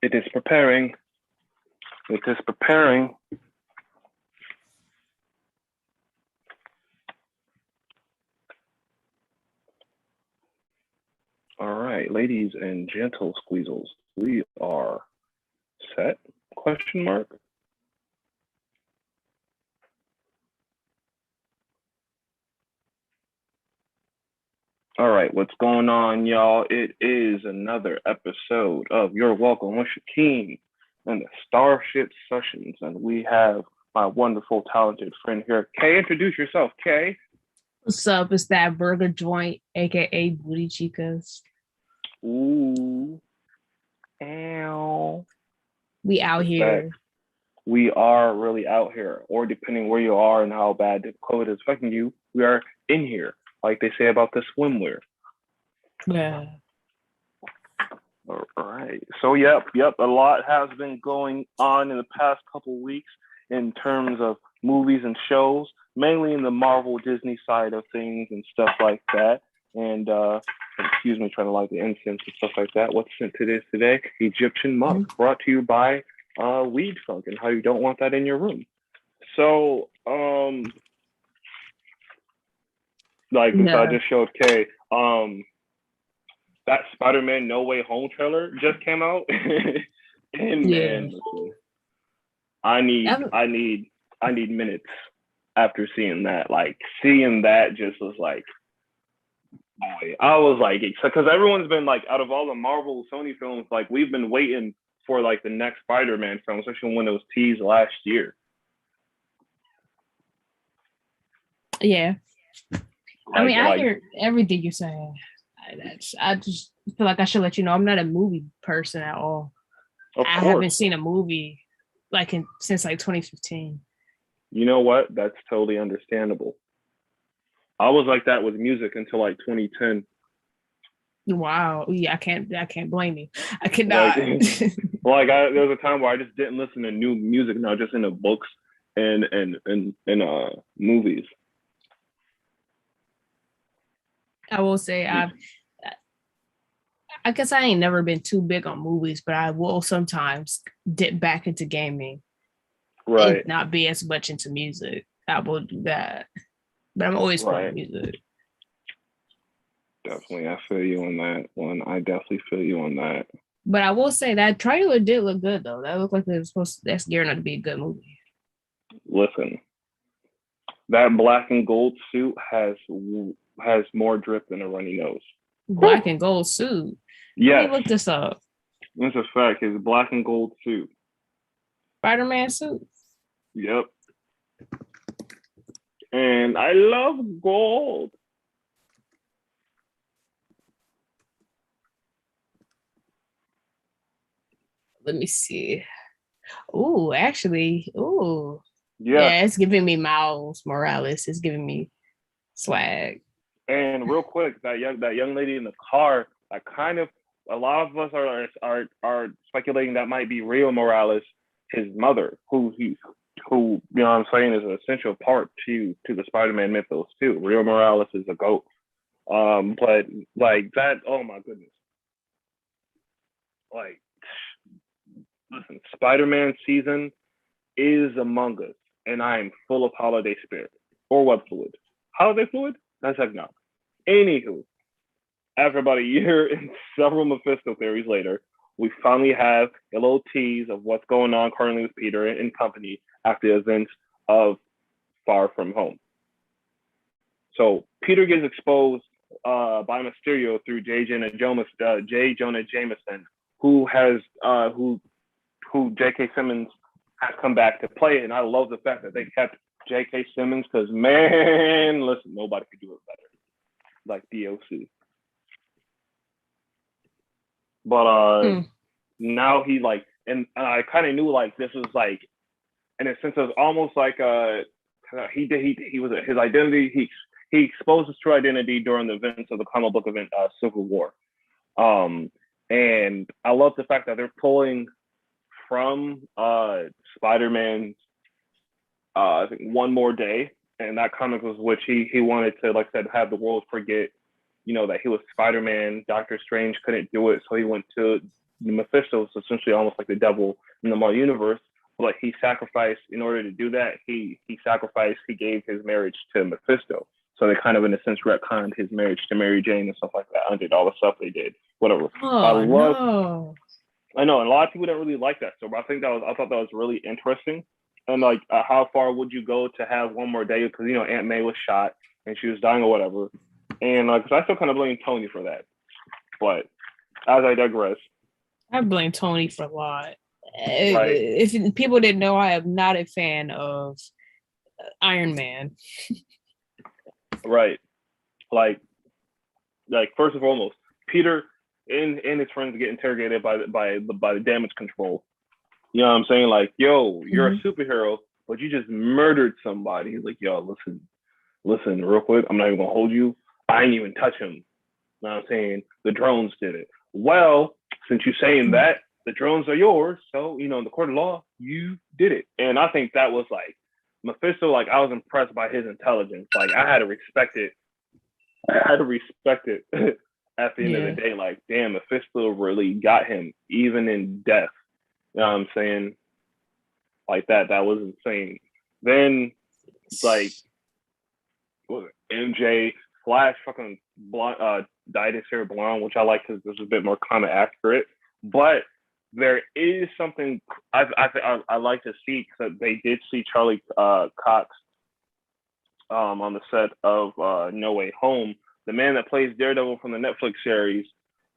It is preparing. It is preparing. All right, ladies and gentle squeezles, we are set? Question mark. All right, what's going on, y'all? It is another episode of You're Welcome with Shakeem and the Starship Sessions, and we have my wonderful, talented friend here. Kay, introduce yourself, Kay. What's up? It's that burger joint, aka Booty Chicas. Ooh, ow. We out It's that here. we are really out here, or depending where you are and how bad the COVID is affecting you, we are in here, like they say about the swimwear. Yeah. All right. So yep. A lot has been going on in the past couple of weeks in terms of movies and shows, mainly in the Marvel Disney side of things and stuff like that. And excuse me, trying to light the incense and stuff like that. What's sent to this today? Egyptian mug, brought to you by Weed Funk, and how you don't want that in your room. So like since I No. just showed Kay, that Spider-Man No Way Home trailer just came out, and Yeah. man, listen, I need minutes after seeing that. Like seeing that just was like, boy, I was like, because everyone's been like, out of all the Marvel Sony films, like we've been waiting for like the next Spider-Man film, especially when it was teased last year. Yeah. I Like, mean, I like hear everything you're saying. I just feel like I should let you know I'm not a movie person at all. of I course, haven't seen a movie since like 2015. you know what? That's totally understandable. I was like that with music until like 2010. Wow. Yeah, I can't blame you. I Like, cannot. there was a time where I just didn't listen to new music, now just into books and movies. I will say I guess I ain't never been too big on movies, but I will sometimes dip back into gaming and Right, not be as much into music. I will do that. But I'm always playing right. music. Definitely, I feel you on that one. I definitely feel you on that. But I will say that trailer did look good though. That looked like it was that's gearing up to be a good movie. Listen, that black and gold suit has more drip than a runny nose. Black and gold suit. Let me Yes, look this up. that's a fact. His black and gold suit. Spider-Man suit. Yep. And I love gold. Let me see. Ooh, actually, ooh. Yes. Yeah, it's giving me Miles Morales. It's giving me swag. And real quick, that young lady in the car, I kind of, a lot of us are speculating that might be Rio Morales, his mother, who you know what I'm saying is an essential part to the Spider-Man mythos too. Rio Morales is a goat. But like that, oh my goodness, like listen, Spider-Man season is among us, and I am full of holiday spirit or what fluid. Holiday fluid? That's heck no. Anywho, after about a year and several Mephisto theories later, we finally have a little tease of what's going on currently with Peter and company after the events of Far From Home. So Peter gets exposed by Mysterio through J. Jonah Jameson, who has who J.K. Simmons has come back to play, and I love the fact that they kept J.K. Simmons because man, listen, nobody could do it better, like DOC. But Hmm. now he like, and I kind of knew like this was like, in a sense, of almost like he was his identity. He exposed his true identity during the events of the comic book event Civil War. Um, and I love the fact that they're pulling from Spider-Man's I think One More Day, and that comic was which he wanted to, like I said, have the world forget, you know, that he was Spider-Man. Doctor Strange couldn't do it, so he went to Mephisto is essentially almost like the devil in the Marvel universe. But he sacrificed in order to do that. He sacrificed. He gave his marriage to Mephisto. So they kind of, in a sense, retconned his marriage to Mary Jane and stuff like that. Undid all the stuff they did. Whatever. I Oh love. no. I know, and a lot of people didn't really like that story, but I thought that was really interesting. And like, how far would you go to have one more day? Because Aunt May was shot and she was dying or whatever, and because I still kind of blame Tony for that. But as I digress, I blame Tony for a lot. right, If people didn't know, I am not a fan of Iron Man. right, like, first and foremost, Peter and his friends get interrogated by the damage control. You know what I'm saying? Like, yo, you're a superhero, but you just murdered somebody. He's like, yo, listen, real quick. I'm not even gonna hold you. I ain't even touch him. You know what I'm saying? The drones did it. Well, since you're saying that, the drones are yours. So, in the court of law, you did it. And I think that was like Mephisto, like I was impressed by his intelligence. Like I had to respect it. At the end of the day. Like, damn, Mephisto really got him, even in death. You know what I'm saying? Like that was insane. Then like MJ Flash fucking dyed his hair blonde, which I like because this is a bit more comic accurate. But there is something I like to see because they did see Charlie Cox on the set of No Way Home. The man that plays Daredevil from the Netflix series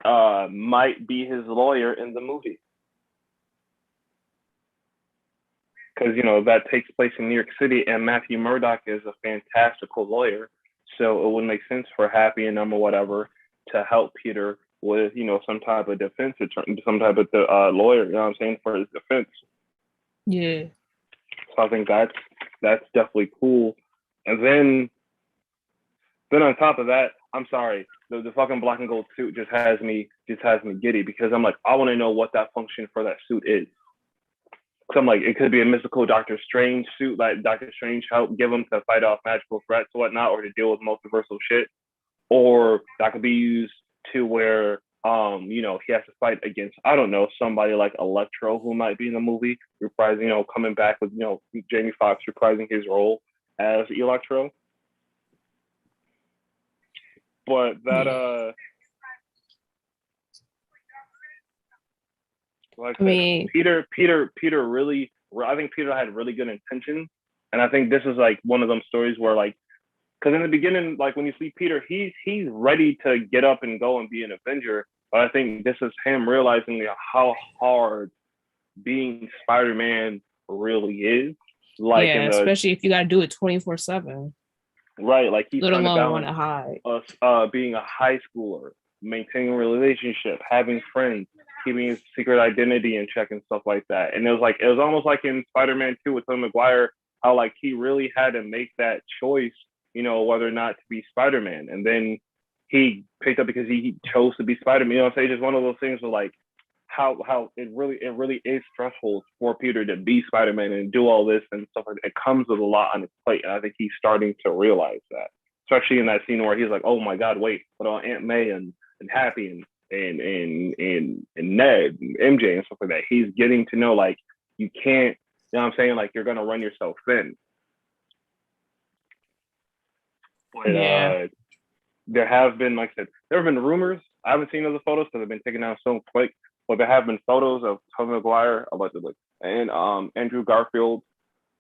might be his lawyer in the movie. Because, that takes place in New York City, and Matthew Murdock is a fantastical lawyer. So it would make sense for Happy and them or whatever to help Peter with, some type of defense attorney, some type of lawyer, you know what I'm saying, for his defense. Yeah. So I think that's definitely cool. And then on top of that, I'm sorry, the fucking black and gold suit just has me giddy because I'm like, I want to know what that function for that suit is. So I'm like, it could be a mystical Doctor Strange suit, like Doctor Strange help give him to fight off magical threats or whatnot, or to deal with multiversal shit. Or that could be used to where, he has to fight against, I don't know, somebody like Electro who might be in the movie, reprising, coming back with, Jamie Foxx reprising his role as Electro. But that, like I mean, Peter really, I think Peter had really good intentions. And I think this is like one of them stories where like, because in the beginning, like when you see Peter, he's ready to get up and go and be an Avenger. But I think this is him realizing how hard being Spider-Man really is. Like, especially if you got to do it 24/7. Right, like he's trying to balance being a high schooler, maintaining a relationship, having friends, keeping his secret identity in check and stuff like that. And it was almost like in Spider-Man 2 with Tobey Maguire, how like he really had to make that choice, whether or not to be Spider-Man. And then he picked up because he chose to be Spider-Man. You know what I'm saying? Just one of those things where like how it really is stressful for Peter to be Spider-Man and do all this and stuff like that. It comes with a lot on his plate. And I think he's starting to realize that. Especially in that scene where he's like, oh my God, wait, what about Aunt May and Happy and Ned and MJ and stuff like that. He's getting to know like you can't, you know what I'm saying? Like you're gonna run yourself thin. But there have been, like I said, there have been rumors. I haven't seen other photos because they've been taken down so quick. But there have been photos of Tobey Maguire allegedly and Andrew Garfield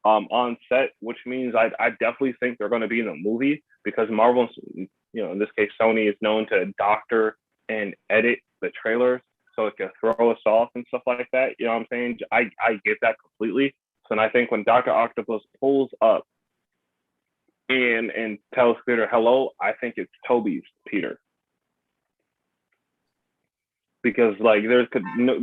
on set, which means I definitely think they're going to be in the movie because Marvel, in this case Sony, is known to doctor and edit the trailers so it can throw us off and stuff like that. You know what I'm saying? I get that completely. So and I think when Dr. Octopus pulls up and tells Peter hello, I think it's Tobey's Peter. Because like there's like, you know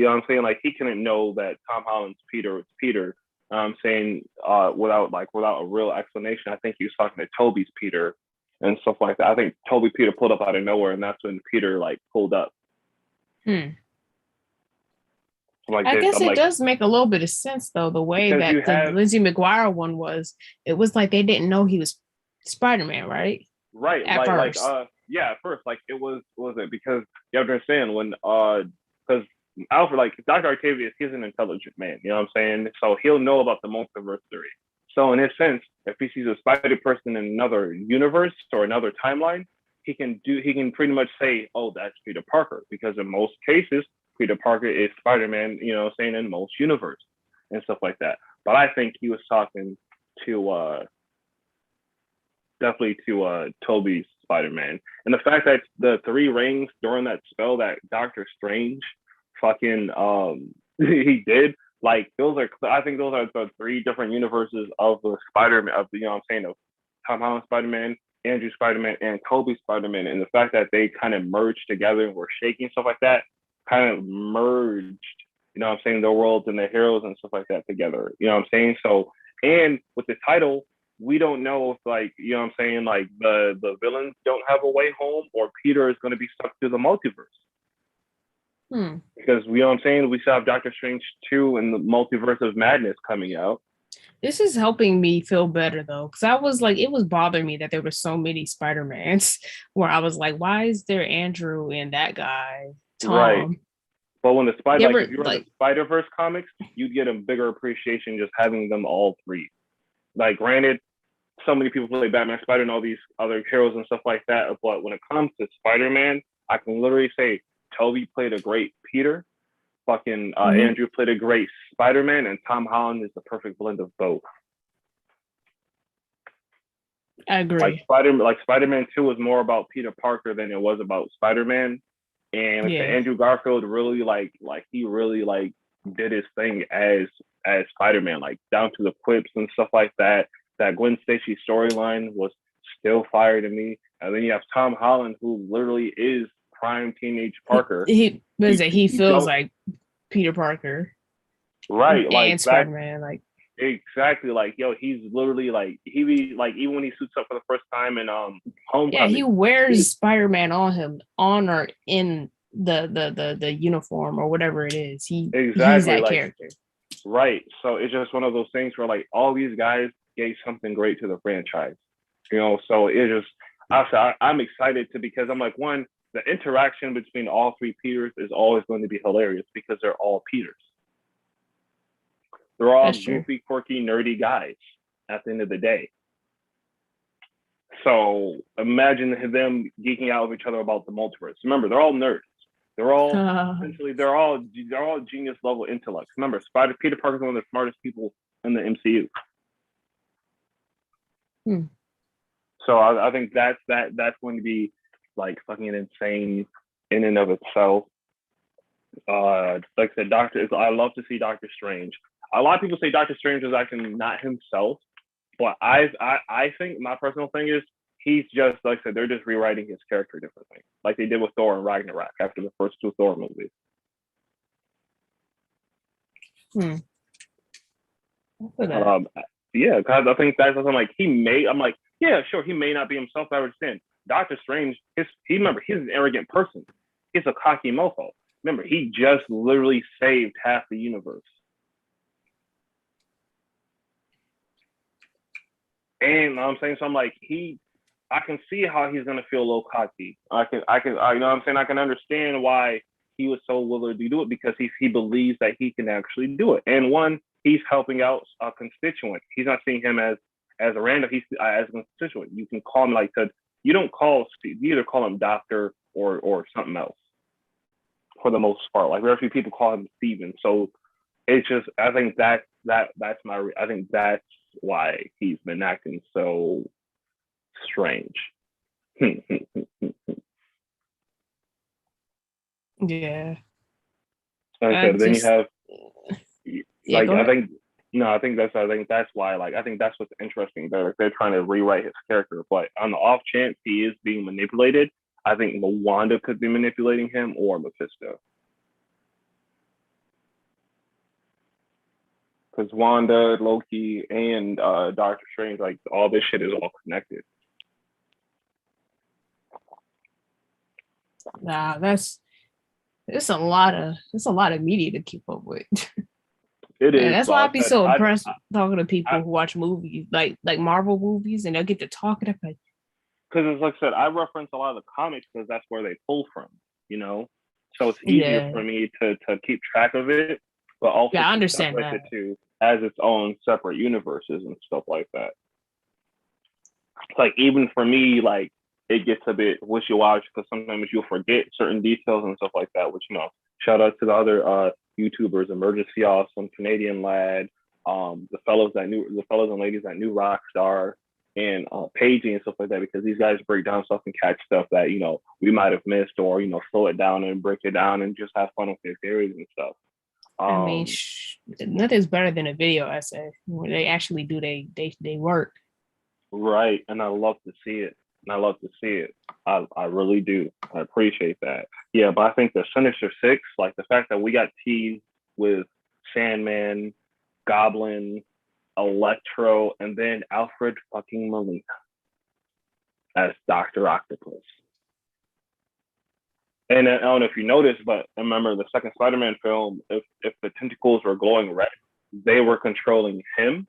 what I'm saying, like he couldn't know that Tom Holland's Peter was Peter. I'm saying without a real explanation. I think he was talking to Tobey's Peter and stuff like that. I think Tobey Peter pulled up out of nowhere, and that's when Peter like pulled up. Like I guess it does make a little bit of sense though, the way that the Lizzie McGuire one was. It was like they didn't know he was Spider-Man, right? Right. At first. At first, like it was it because you have to understand when because Alfred, like Dr. Octavius, he's an intelligent man. You know what I'm saying? So he'll know about the multiverse theory. So in his sense, if he sees a spider person in another universe or another timeline, he can pretty much say, oh, that's Peter Parker, because in most cases, Peter Parker is Spider-Man, you know what I'm saying, in most universes and stuff like that. But I think he was talking to definitely to Tobey's Spider-Man. And the fact that the 3 rings during that spell that Doctor Strange fucking he did, like those are, I think those are the 3 different universes of the Spider-Man, of the, you know what I'm saying, of Tom Holland Spider-Man, Andrew Spider-Man, and Tobey Spider-Man. And the fact that they kind of merged together and were shaking stuff like that, kind of merged, you know what I'm saying, the worlds and the heroes and stuff like that together. You know what I'm saying? So, and with the title, we don't know if, like, you know what I'm saying, like the villains don't have a way home, or Peter is going to be stuck to the multiverse. Because, you know what I'm saying, we still have Doctor Strange 2 and the Multiverse of Madness coming out. This is helping me feel better though, because I was like, it was bothering me that there were so many Spider-Mans where I was like, why is there Andrew and that guy, Tom? Right. But when the Spider, like, if you read the Spider-Verse comics, you'd get a bigger appreciation just having them all 3. Like, granted, so many people play Batman, Spider, and all these other heroes and stuff like that. But when it comes to Spider-Man, I can literally say Tobey played a great Peter. Fucking Andrew played a great Spider-Man, and Tom Holland is the perfect blend of both. I agree. Like Spider-Man 2 was more about Peter Parker than it was about Spider-Man. And Andrew Garfield really he really did his thing as Spider-Man, like down to the quips and stuff like that. That Gwen Stacy storyline was still fire to me. And then you have Tom Holland, who literally is prime teenage Parker. He feels like Peter Parker, right? And Spider-Man, like exactly. Like, yo, he's literally like, he be like, even when he suits up for the first time in Homecoming, yeah, he wears Spider-Man on or in the uniform or whatever it is. He's that character, right? So it's just one of those things where, like, all these guys gave something great to the franchise, you know. So it just, I'm excited because I'm like, one, the interaction between all 3 Peters is always going to be hilarious because they're all Peters. They're all goofy, quirky, nerdy guys at the end of the day. So imagine them geeking out with each other about the multiverse. Remember, they're all nerds. They're all essentially they're all genius level intellects. Remember, Peter Parker is one of the smartest people in the MCU. So I think that's going to be like fucking insane in and of itself. Like I said, I love to see Doctor Strange. A lot of people say Doctor Strange is actually not himself, but I think my personal thing is he's just, like I said, they're just rewriting his character differently, like they did with Thor and Ragnarok after the first 2 Thor movies. Yeah, because I think that's something like I'm like, yeah, sure, he may not be himself. I understand. Doctor Strange, remember, he's an arrogant person. He's a cocky mofo. Remember, he just literally saved half the universe. And I'm saying, so I'm like, I can see how he's gonna feel a little cocky. I can, you know what I'm saying? I can understand why he was so willing to do it, because he believes that he can actually do it. And one, he's helping out a constituent. He's not seeing him as a random. He's as a constituent. You can call him like that. You don't call Steve. You either call him Doctor or something else. For the most part, like very few people call him Steven. So it's just, I think that's why he's been acting so strange. Yeah. Okay, then you have like, I think that's why, like, I think that's what's interesting. They're trying to rewrite his character, but on the off chance he is being manipulated, I think Wanda could be manipulating him, or Mephisto. Because Wanda, Loki, and Doctor Strange, like, all this shit is all connected. Nah, it's a lot of media to keep up with. It is. That's why I'd be so impressed talking to people who watch movies, like Marvel movies, and they'll get to talking. Because, like I said, I reference a lot of the comics because that's where they pull from, you know. So it's easier for me to keep track of it, but also I to understand separate that. the two as its own separate universes and stuff like that. Like even for me, like it gets a bit wishy-washy because sometimes you'll forget certain details and stuff like that. Which shout out to the other YouTubers, Emergency Awesome, Canadian Lad, the fellows and ladies that knew Rockstar, and Pagey and stuff like that, because these guys break down stuff and catch stuff that we might have missed, or slow it down and break it down and just have fun with their theories and stuff. I mean, nothing's better than a video essay where they actually do they work. Right, and I love to see it. I really do. I appreciate that. Yeah, but I think the Sinister Six, like the fact that we got teased with Sandman, Goblin, Electro, and then Alfred fucking Molina as Dr. Octopus. And I don't know if you noticed, but remember the second Spider-Man film, if the tentacles were glowing red, they were controlling him.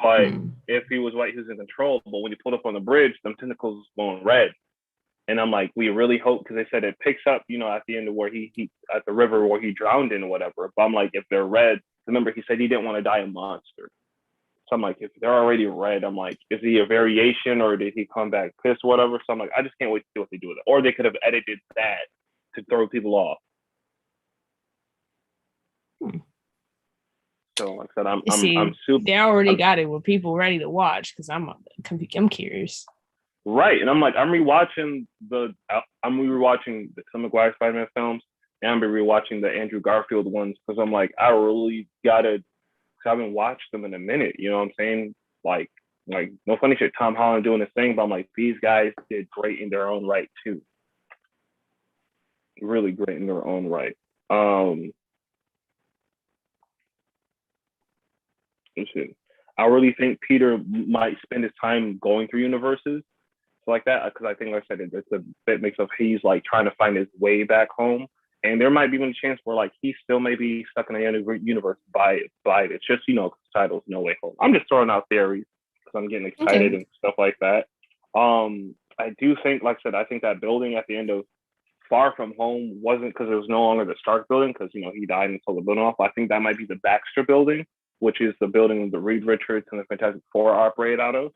But if he was white, he was in control. But when he pulled up on the bridge, them tentacles was glowing red. And I'm like, we really hope, because they said it picks up, at the end of where he at the river where he drowned in or whatever. But I'm like, if they're red, remember he said he didn't want to die a monster. So I'm like, if they're already red, I'm like, is he a variation or did he come back pissed or whatever? So I'm like, I just can't wait to see what they do with it. Or they could have edited that to throw people off. So like I said, I'm super. They already got it with people ready to watch because I'm curious. Right, and I'm rewatching the Tom McGuire Spider-Man films, and I'm rewatching the Andrew Garfield ones because I'm like, I really gotta, because I haven't watched them in a minute. You know what I'm saying? Like no funny shit. Tom Holland doing his thing, but I'm like, these guys did great in their own right too. Really great in their own right. I really think Peter might spend his time going through universes like that, because I think, like I said, it's a bit mix of he's like trying to find his way back home, and there might be a chance where like he still may be stuck in a universe by it. It's just the title's No Way Home. I'm just throwing out theories because I'm getting excited and stuff like that. I do think, like I said, I think that building at the end of Far From Home wasn't because it was no longer the Stark building because he died and sold the building off. I think that might be the Baxter building, which is the building the Reed Richards and the Fantastic Four operate out of.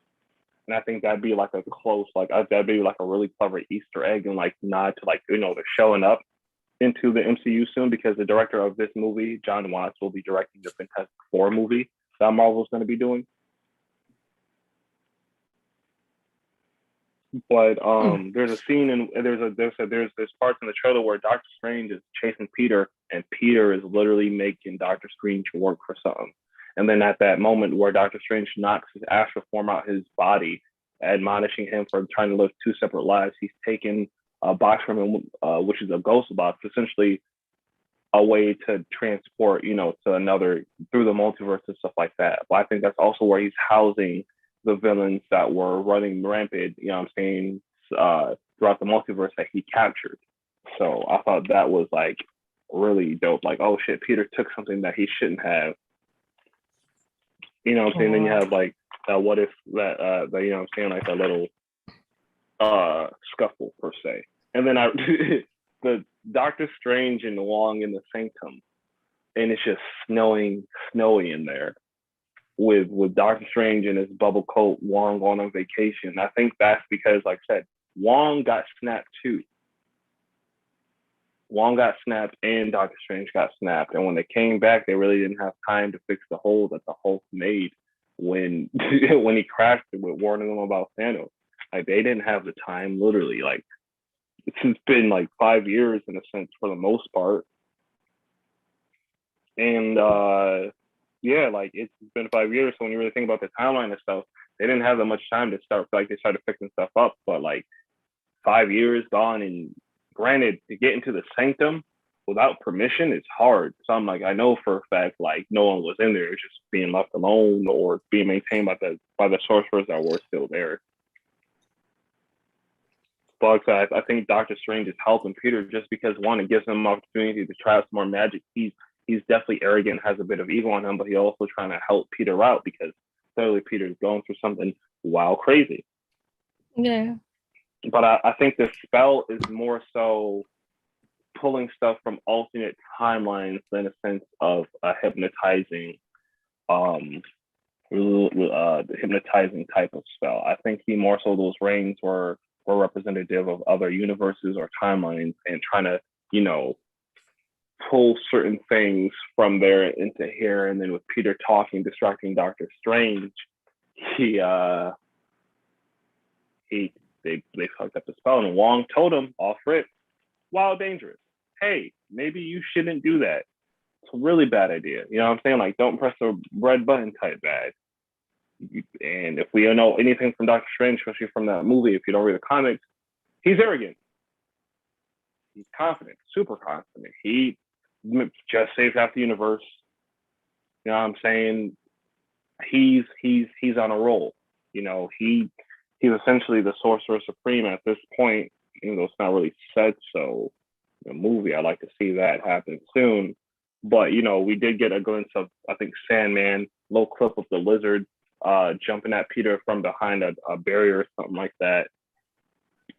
And I think that'd be like a close, that'd be like a really clever Easter egg and like nod to they're showing up into the MCU soon, because the director of this movie, John Watts, will be directing the Fantastic Four movie that Marvel's going to be doing. But there's a scene and there's this parts in the trailer where Doctor Strange is chasing Peter, and Peter is literally making Doctor Strange work for something. And then at that moment where Doctor Strange knocks his astral form out his body, admonishing him for trying to live two separate lives, he's taken a box from him, which is a ghost box, essentially a way to transport, to another through the multiverse and stuff like that. But I think that's also where he's housing the villains that were running rampant, throughout the multiverse that he captured. So I thought that was like really dope. Like, oh shit, Peter took something that he shouldn't have. You know what I'm saying? Then you have like what if that like a little scuffle per se. And then the Doctor Strange and Wong in the Sanctum, and it's just snowy in there with Doctor Strange in his bubble coat, Wong going on vacation. I think that's because, like I said, Wong got snapped too. Wong got snapped and Doctor Strange got snapped. And when they came back, they really didn't have time to fix the hole that the Hulk made when he crashed it with warning them about Thanos. Like, they didn't have the time, literally. Like, it's been like 5 years in a sense for the most part. And yeah, like it's been 5 years. So when you really think about the timeline and stuff, they didn't have that much time to start. Like, they started fixing stuff up, but like 5 years gone, and granted, to get into the Sanctum without permission is hard. So I'm like, I know for a fact, like no one was in there. It's just being left alone or being maintained by the sorcerers that were still there. But I think Doctor Strange is helping Peter just because, one, it gives him an opportunity to try out some more magic. He's definitely arrogant, has a bit of ego on him, but he's also trying to help Peter out because clearly Peter's going through something wild crazy. Yeah. But I think the spell is more so pulling stuff from alternate timelines than a sense of a um, hypnotizing type of spell. I think he more so those rings were representative of other universes or timelines and trying to, you know, pull certain things from there into here. And then with Peter talking, distracting Doctor Strange, he they fucked up the spell, and Wong told him off rip, wild dangerous. Hey, maybe you shouldn't do that. It's a really bad idea. You know what I'm saying? Like, don't press the red button type bad. And if we don't know anything from Doctor Strange, especially from that movie, if you don't read the comics, he's arrogant. He's confident, super confident. He just saved half the universe. You know what I'm saying? He's on a roll. You know, he's essentially the sorcerer supreme at this point, even though it's not really said so in the movie. I'd like to see that happen soon. But you know, we did get a glimpse of, I think, Sandman, little clip of the lizard jumping at Peter from behind a barrier or something like that.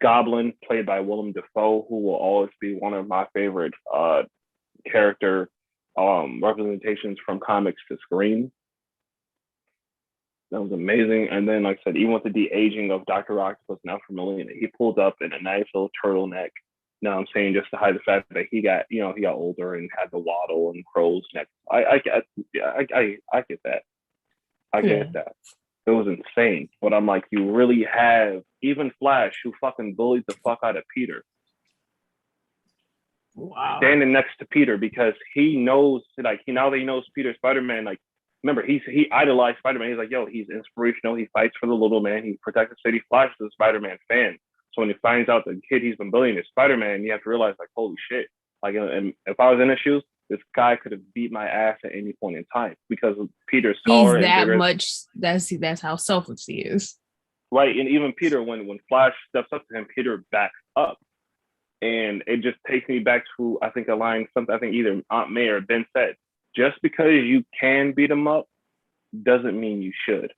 Goblin, played by Willem Dafoe, who will always be one of my favorite character representations from comics to screen. That was amazing. And then, like I said, even with the de-aging of Dr. Octopus and Alfred Molina, he pulled up in a nice little turtleneck. Now I'm saying, just to hide the fact that he got older and had the waddle and crow's neck. I get that. I get that. It was insane. But I'm like, you really have even Flash, who fucking bullied the fuck out of Peter. Wow. Standing next to Peter because he knows, like, now that he knows Peter Spider-Man, like, remember, he idolized Spider-Man. He's like, yo, he's inspirational. He fights for the little man. He protects the city. Flash is a Spider-Man fan. So when he finds out the kid he's been bullying is Spider-Man, you have to realize, like, holy shit. Like, and if I was in his shoes, this guy could have beat my ass at any point in time because Peter's taller. He's that much. That's how selfless he is. Right, and even Peter, when Flash steps up to him, Peter backs up, and it just takes me back to, I think, a line something I think either Aunt May or Ben said. Just because you can beat him up doesn't mean you should.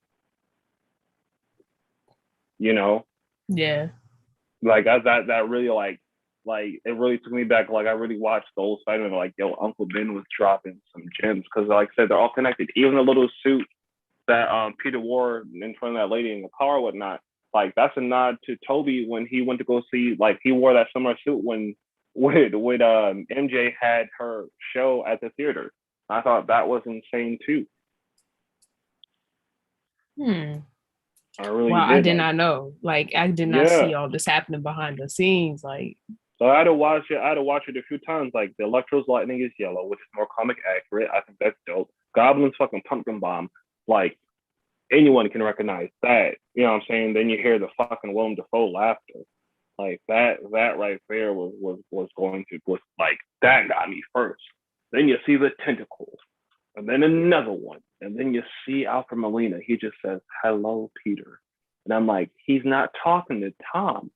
You know? Yeah. Like that really like it really took me back. Like, I really watched the old Spider-Man, like, yo, Uncle Ben was dropping some gems because, like I said, they're all connected. Even the little suit that Peter wore in front of that lady in the car or whatnot, like, that's a nod to Toby when he went to go see, like, he wore that similar suit when MJ had her show at the theater. I thought that was insane too. I really did. I did not know. Like, I did not see all this happening behind the scenes. Like, so I had to watch it a few times. Like, the Electro's lightning is yellow, which is more comic accurate. I think that's dope. Goblin's fucking pumpkin bomb. Like, anyone can recognize that. You know what I'm saying? Then you hear the fucking Willem Dafoe laughter. Like, that right there was like, that got me first. Then you see the tentacles, and then another one, and then you see Alfred Molina. He just says, "Hello, Peter," and I'm like, he's not talking to Tom.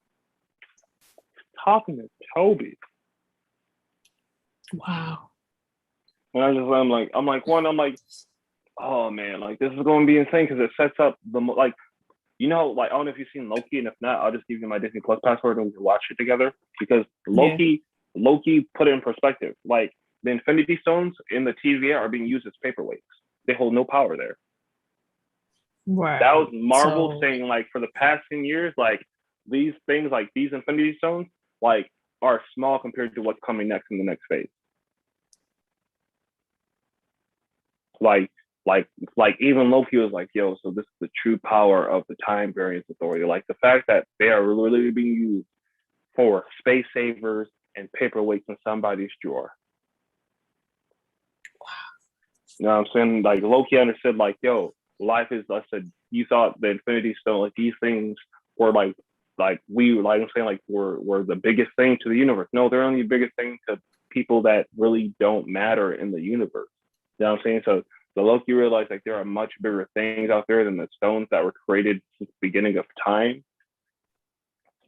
He's talking to Toby. Wow. And I'm like, oh man, like, this is going to be insane because it sets up the, like, you know, like, I don't know if you've seen Loki, and if not, I'll just give you my Disney Plus password and we can watch it together because Loki put it in perspective. Like, the Infinity Stones in the TVA are being used as paperweights. They hold no power there. Right. That was Marvel saying, like, for the past 10 years, like, these things, like these Infinity Stones, like, are small compared to what's coming next in the next phase. Like even Loki was like, yo, so this is the true power of the Time Variance Authority. Like, the fact that they are literally being used for space savers and paperweights in somebody's drawer. Wow. You know what I'm saying? Like, Loki understood, like, yo, life is, I said, you thought the Infinity Stone, like, these things were like I'm saying, like, were the biggest thing to the universe. No, they're only the biggest thing to people that really don't matter in the universe. You know what I'm saying? So Loki realized, like, there are much bigger things out there than the stones that were created since the beginning of time.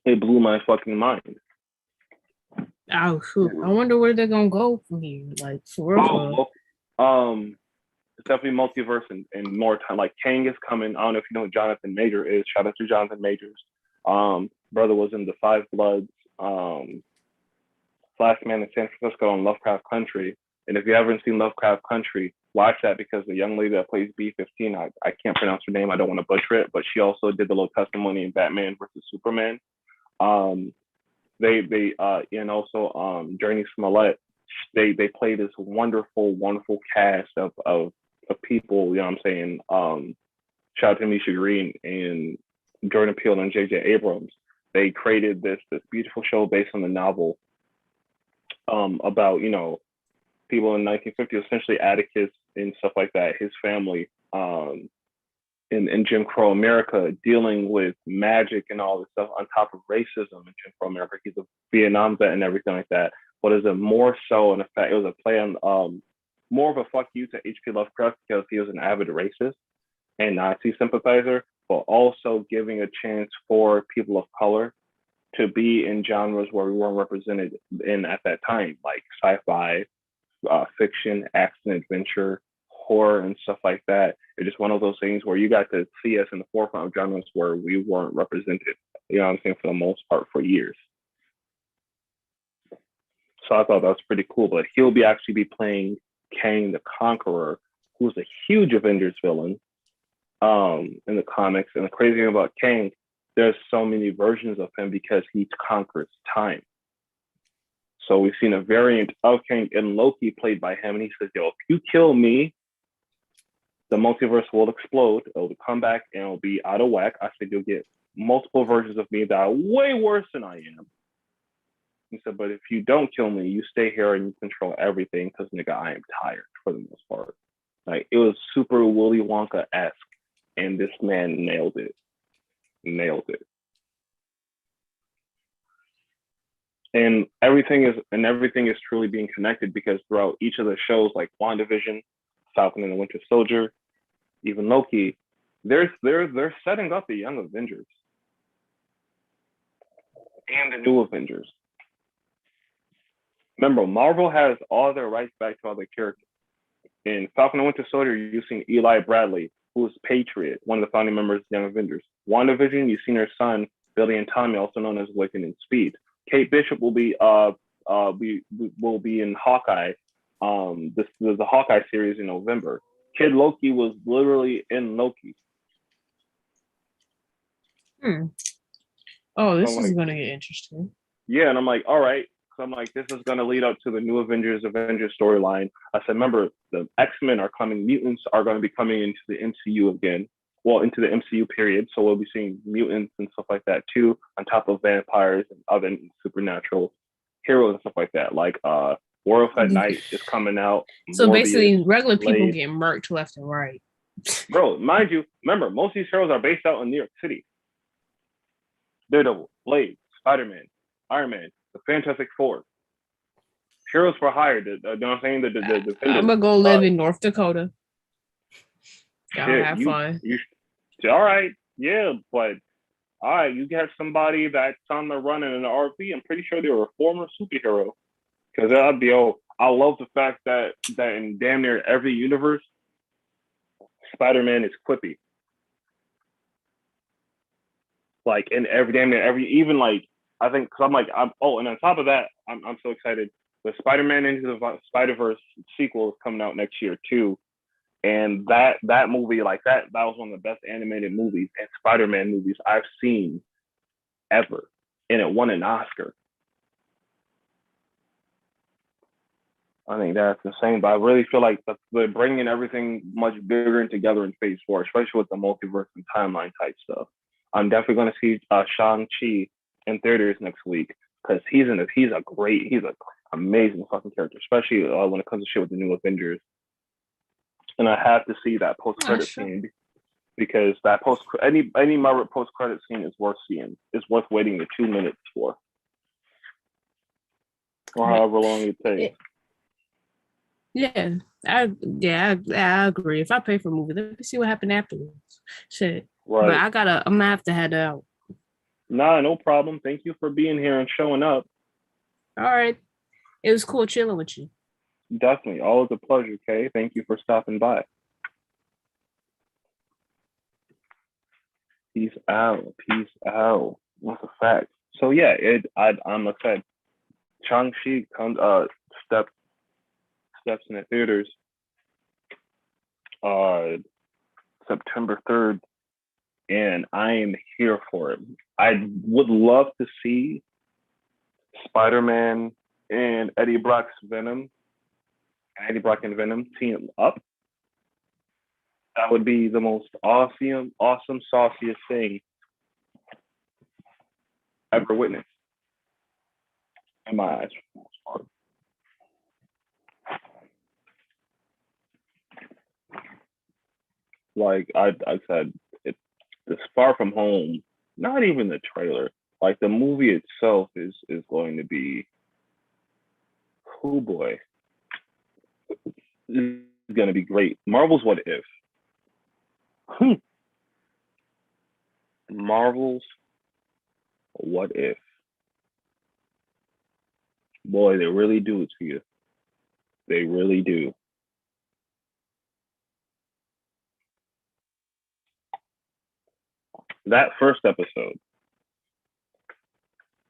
It blew my fucking mind. Oh, shoot. I wonder where they're gonna go from here. Like, for real. It's definitely multiverse and more time. Like, Kang is coming. I don't know if you know who Jonathan Major is. Shout out to Jonathan Majors. Brother was in the Five Bloods. Last Man in San Francisco and Lovecraft Country. And if you haven't seen Lovecraft Country, watch that because the young lady that plays B-15, I can't pronounce her name. I don't want to butcher it, but she also did the little testimony in Batman versus Superman. And also Journey Smollett. They play this wonderful cast of people. You know what I'm saying? Shout out to Misha Green and Jordan Peele and J.J. Abrams. They created this beautiful show based on the novel about people in 1950, essentially Atticus and stuff like that, his family in Jim Crow America, dealing with magic and all this stuff on top of racism in Jim Crow America. He's a Vietnam vet and everything like that. But is it more so, in effect, it was a play on more of a fuck you to H.P. Lovecraft because he was an avid racist and Nazi sympathizer, but also giving a chance for people of color to be in genres where we weren't represented in at that time, like sci-fi, fiction, action, adventure, horror, and stuff like that. It's just one of those things where you got to see us in the forefront of genres where we weren't represented, you know what I'm saying, for the most part for years. So I thought that was pretty cool. But he'll actually be playing Kang the Conqueror, who's a huge Avengers villain in the comics. And the crazy thing about Kang, there's so many versions of him because he conquers time. So we've seen a variant of Kang in Loki played by him. And he says, yo, if you kill me, the multiverse will explode. It'll come back and it'll be out of whack. I said, you'll get multiple versions of me that are way worse than I am. He said, but if you don't kill me, you stay here and you control everything because, nigga, I am tired for the most part. Like, it was super Willy Wonka-esque, and this man nailed it. And everything is truly being connected because throughout each of the shows, like WandaVision, Falcon and the Winter Soldier, even Loki, they're setting up the Young Avengers and the New Avengers. Remember, Marvel has all their rights back to all their characters. In Falcon and Winter Soldier, you've seen Eli Bradley, who is Patriot, one of the founding members of the Young Avengers. WandaVision, you've seen her son, Billy and Tommy, also known as Wiccan and Speed. Kate Bishop will be in Hawkeye. The Hawkeye series in November. Kid Loki was literally in Loki. Oh, this is gonna get interesting. Yeah, and I'm like, all right. So I'm like, this is gonna lead up to the New Avengers storyline. I said, remember, the X-Men are coming. Mutants are going to be coming into the MCU again. Well, into the MCU period. So we'll be seeing mutants and stuff like that too, on top of vampires and other supernatural heroes and stuff like that. Like Werewolf at Night is coming out. So Morbius, basically, regular people get murked left and right. Bro, mind you, remember, most of these heroes are based out in New York City. Daredevil, Blade, Spider-Man, Iron Man, the Fantastic Four. Heroes for hire. You know what I'm saying? I'm gonna go live in North Dakota. Y'all have fun. All right, yeah, but all right, you got somebody that's on the run in an RV. I'm pretty sure they were a former superhero. Because I love the fact that in damn near every universe, Spider-Man is quippy. Like in even like I think because and on top of that, I'm so excited. The Spider-Man Into the Spider-Verse sequel is coming out next year too. And that movie, like that was one of the best animated movies and Spider-Man movies I've seen ever. And it won an Oscar. I think that's insane, but I really feel like they're bringing everything much bigger and together in Phase 4, especially with the multiverse and timeline type stuff. I'm definitely going to see Shang-Chi in theaters next week because he's an amazing fucking character, especially when it comes to shit with the New Avengers. And I have to see that post-credit scene because that any Marvel post-credit scene is worth seeing. It's worth waiting the 2 minutes for, or however long it takes. Yeah, I agree. If I pay for a movie, let me see what happened afterwards. Shit. Right. But I'm gonna have to head out. Nah, no problem. Thank you for being here and showing up. All right. It was cool chilling with you. Definitely. Always a pleasure, Kay. Thank you for stopping by. Peace out. That's a fact. So yeah, I'm excited. Shang-Chi comes step steps in the theaters uh September 3rd, and I am here for it. I would love to see Spider-Man and Eddie Brock and Venom team up. That would be the most awesome, sauciest thing ever witnessed in my eyes. Like I said, it's Far From Home. Not even the trailer. Like the movie itself is going to be. Oh boy, this is going to be great. Marvel's What If. Marvel's What If. Boy, they really do it to you. They really do. That first episode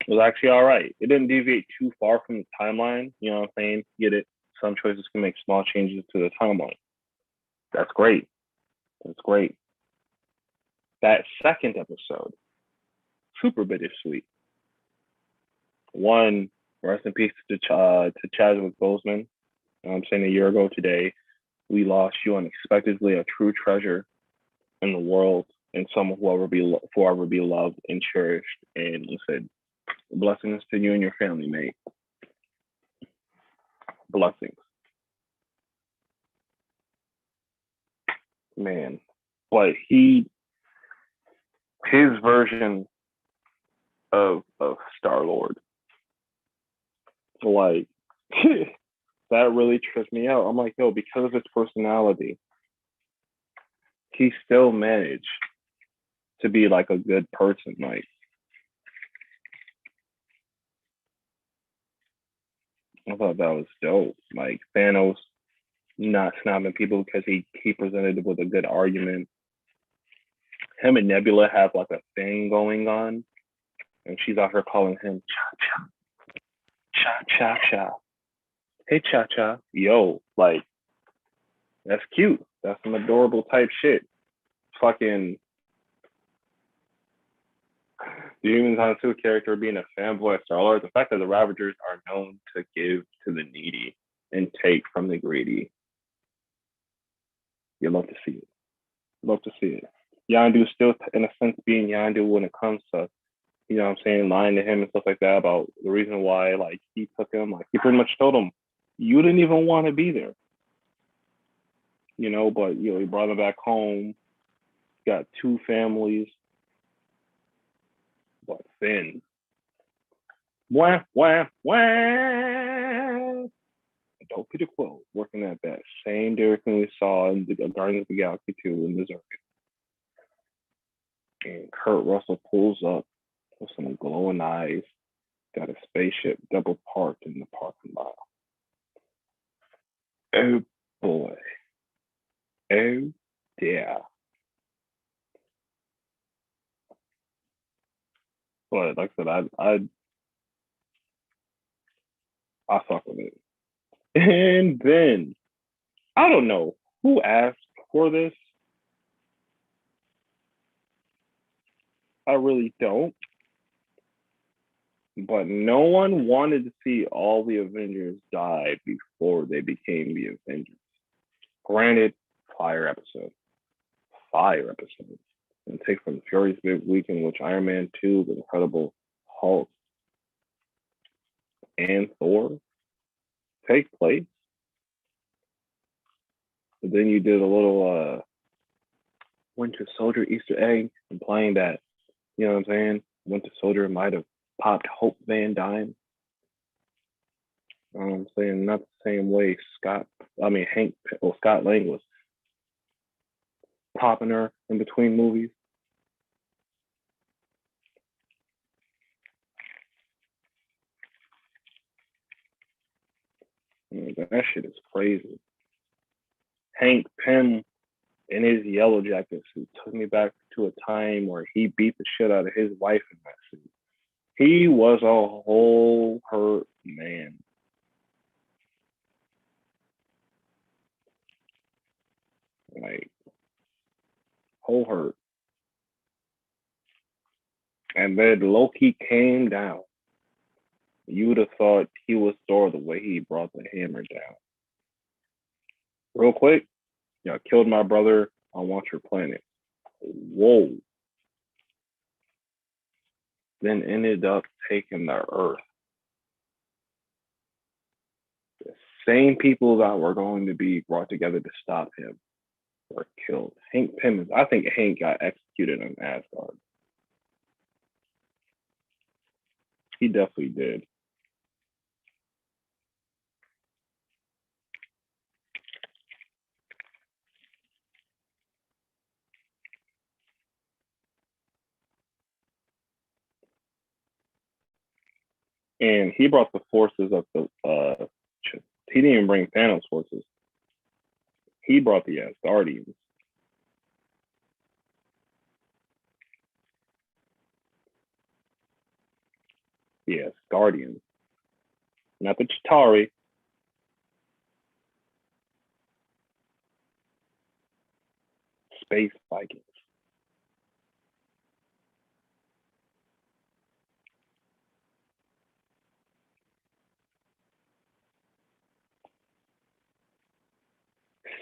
was actually all right. It didn't deviate too far from the timeline. You know what I'm saying? Get it? Some choices can make small changes to the timeline. That's great. That's great. That second episode, super bittersweet. One, rest in peace to Chadwick Boseman. I'm saying a year ago today, we lost you unexpectedly, a true treasure in the world, and someone who will forever be loved and cherished. And said, blessings to you and your family, mate. Blessings, man. But his version of Star Lord, like that really tripped me out. I'm like, yo, because of his personality, he still managed to be like a good person. Like, I thought that was dope. Like Thanos not snobbing people because he presented it with a good argument. Him and Nebula have like a thing going on, and she's out here calling him cha cha cha. Hey cha cha, yo, like that's cute. That's some adorable type shit. Fucking the Humans on Two character being a fanboy of Star-Lord, the fact that the Ravagers are known to give to the needy and take from the greedy. You love to see it. Love to see it. Yondu still, in a sense, being Yondu when it comes to, you know what I'm saying, lying to him and stuff like that about the reason why, like, he took him. Like, he pretty much told him, you didn't even want to be there. You know, but, you know, he brought him back home, got two families. But then, wah, wah, wah. Adult Peter Quill working at that same Derek we saw in the Guardians of the Galaxy 2 in Missouri. And Kurt Russell pulls up with some glowing eyes, got a spaceship double parked in the parking lot. Oh boy. Oh yeah. But like I said, I fuck with it. And then I don't know who asked for this. I really don't. But no one wanted to see all the Avengers die before they became the Avengers. Granted, fire episode. Fire episode. And take from the Furious Week in which Iron Man 2, The Incredible Hulk, and Thor take place. But then you did a little Winter Soldier Easter egg, implying that, you know what I'm saying, Winter Soldier might have popped Hope Van Dyne. I'm saying not the same way Scott Lang was popping her in between movies. That shit is crazy. Hank Pym in his yellow jacket suit took me back to a time where he beat the shit out of his wife in that suit. He was a whole hurt man. Like, whole hurt. And then Loki came down. You would have thought he was Thor the way he brought the hammer down. Real quick, y'all killed my brother. I want your planet. Whoa. Then ended up taking the Earth. The same people that were going to be brought together to stop him were killed. Hank Pym, I think Hank got executed on Asgard. He definitely did. And he brought the forces of the he didn't even bring Thanos' forces. He brought the Asgardians. The Asgardians. Not the Chitauri. Space Vikings.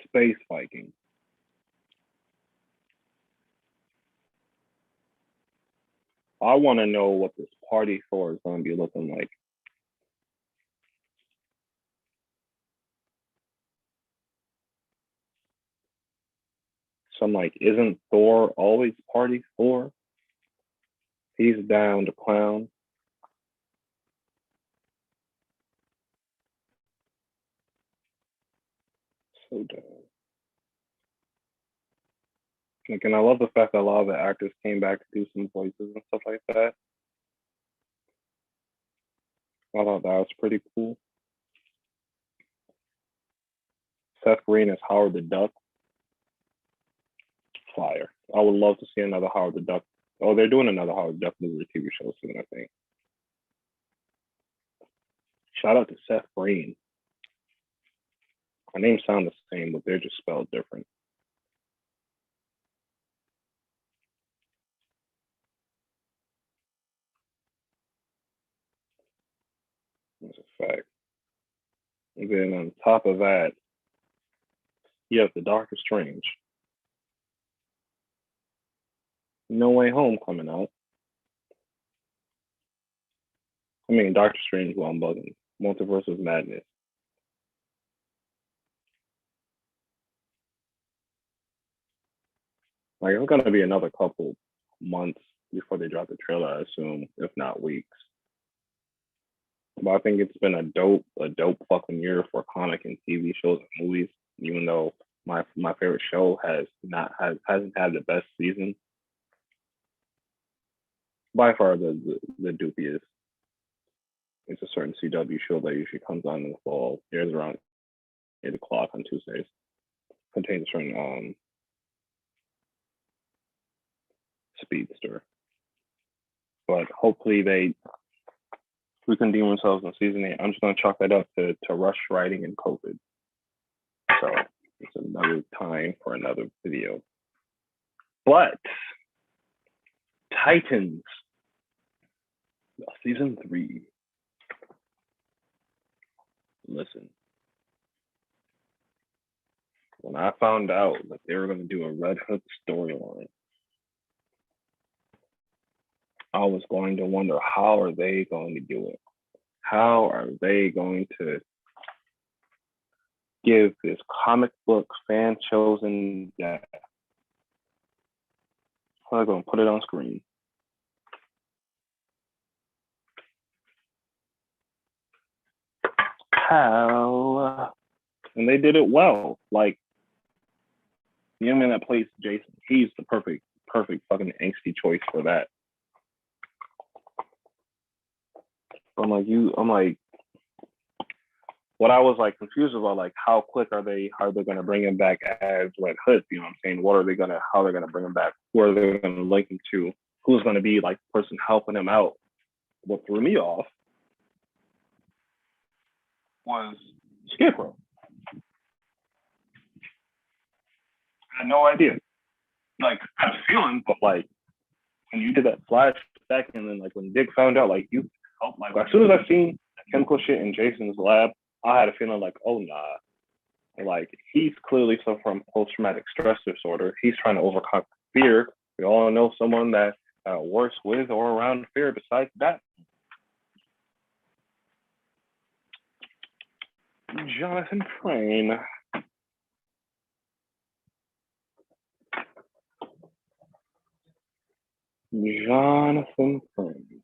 Space Vikings. I want to know what this party Thor is going to be looking like. So I'm like, isn't Thor always party Thor? He's down to clown. So down. Like, and I love the fact that a lot of the actors came back to do some voices and stuff like that. I thought that was pretty cool. Seth Green as Howard the Duck. Fire. I would love to see another Howard the Duck. Oh, they're doing another Howard the Duck movie TV show soon, I think. Shout out to Seth Green. Our names sound the same, but they're just spelled different. That's a fact. And then on top of that, you have the Doctor Strange. No Way Home coming out. I mean, Doctor Strange, well, I'm bugging. Multiverse of Madness. Like, it's gonna be another couple months before they drop the trailer, I assume, if not weeks. But I think it's been a dope fucking year for comic and TV shows and movies. Even though my favorite show hasn't had the best season, by far the doopiest. It's a certain CW show that usually comes on in the fall. Airs around 8 o'clock on Tuesdays. Contains a certain speedster. But hopefully they reconvene themselves in season 8. I'm just gonna chalk that up to rush writing and COVID. So it's another time for another video. But Titans season 3. Listen, when I found out that they were going to do a Red Hood storyline, I was going to wonder, how are they going to do it? How are they going to give this comic book fan chosen death? I'm going to put it on screen. How? And they did it well. Like, the young man that plays Jason, he's the perfect fucking angsty choice for that. I'm like, what I was like confused about, like how quick are they gonna bring him back as Red Hood? You know what I'm saying? What are they gonna how they're gonna bring him back? Who are they gonna link him to? Who's gonna be like the person helping him out? What threw me off was Scarecrow. I had no idea. Like I had a feeling, but like when you did that flashback and then like when Dick found out, like you helped, like as soon as I seen the chemical shit in Jason's lab, I had a feeling like, oh nah. Like he's clearly suffering from post-traumatic stress disorder. He's trying to overcome fear. We all know someone that works with or around fear besides that. Jonathan Crane. Jonathan Crane.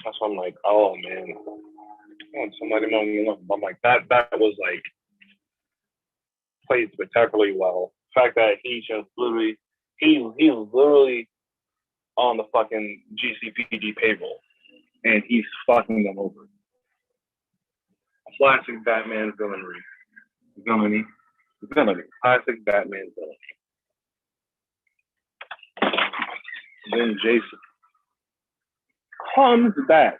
That's why I'm like, oh man, somebody know me. I'm like that was like played spectacularly well. The fact that he just literally he was literally on the fucking GCPD payroll and he's fucking them over. Classic Batman villainy. Classic Batman villainy. Then Jason comes back,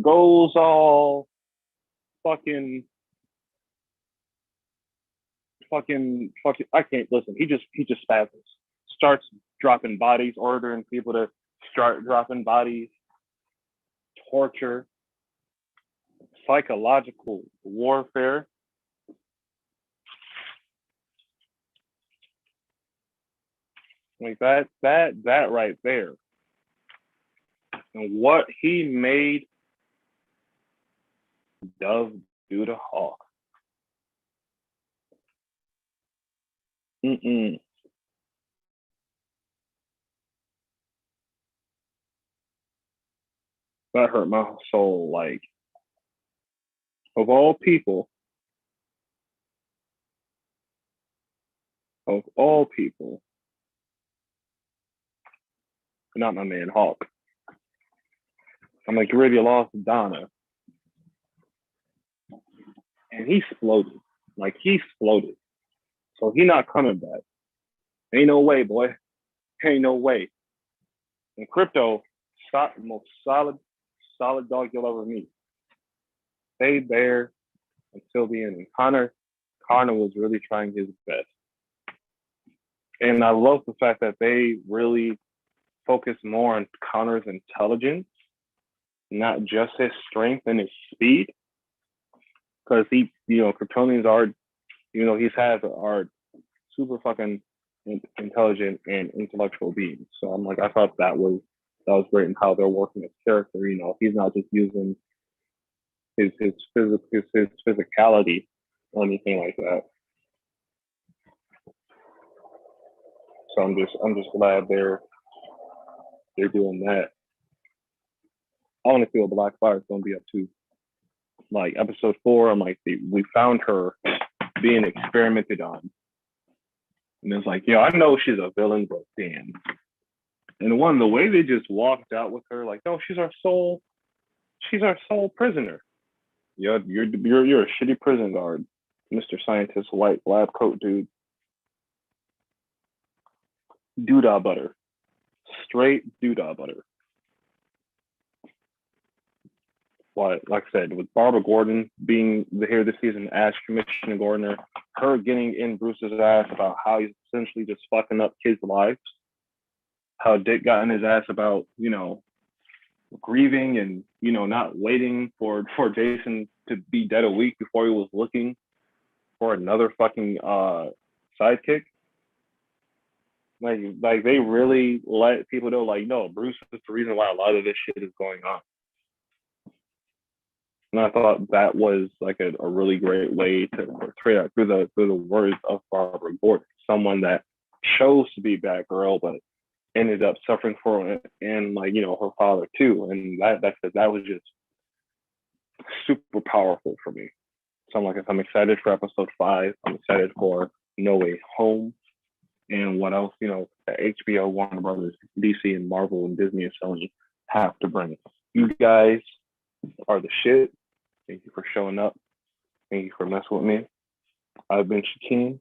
goes all fucking. I can't listen. He just spazzes. Starts dropping bodies, ordering people to start dropping bodies, torture, psychological warfare. Like that right there. And what he made Dove do to Hawk. Mm-mm. That hurt my soul. Like, of all people, not my man Hawk. I'm like, you already lost Donna. And he exploded. Like, he exploded. So he not coming back. Ain't no way, boy. Ain't no way. And Crypto, most solid dog you'll ever meet. Stayed there until the end. And Connor was really trying his best. And I love the fact that they really focus more on Connor's intelligence, not just his strength and his speed. Because he, Kryptonians are, are super fucking intelligent and intellectual beings. So I'm like, I thought that was great in how they're working his character. He's not just using his physicality or anything like that. So I'm just glad they're doing that. I want to see what Blackfire's gonna be up to. Like episode 4, I'm like, we found her being experimented on. And it's like, I know she's a villain, but damn. And the way they just walked out with her, like, no, she's our sole prisoner. You're a shitty prison guard, Mr. Scientist, white lab coat dude. Doodah butter. Straight doodah butter. But like I said, with Barbara Gordon being here this season as Commissioner Gordner, her getting in Bruce's ass about how he's essentially just fucking up kids' lives, how Dick got in his ass about, grieving and, not waiting for Jason to be dead a week before he was looking for another fucking sidekick. Like they really let people know, like, no, Bruce is the reason why a lot of this shit is going on. And I thought that was like a really great way to portray that through the words of Barbara Gordon, someone that chose to be Batgirl, but ended up suffering for it, and her father too. And that was just super powerful for me. So I'm excited for episode 5. I'm excited for No Way Home and what else, that HBO, Warner Brothers, DC, and Marvel and Disney and Sony have to bring. You guys are the shit. Thank you for showing up. Thank you for messing with me. I've been Shakeen.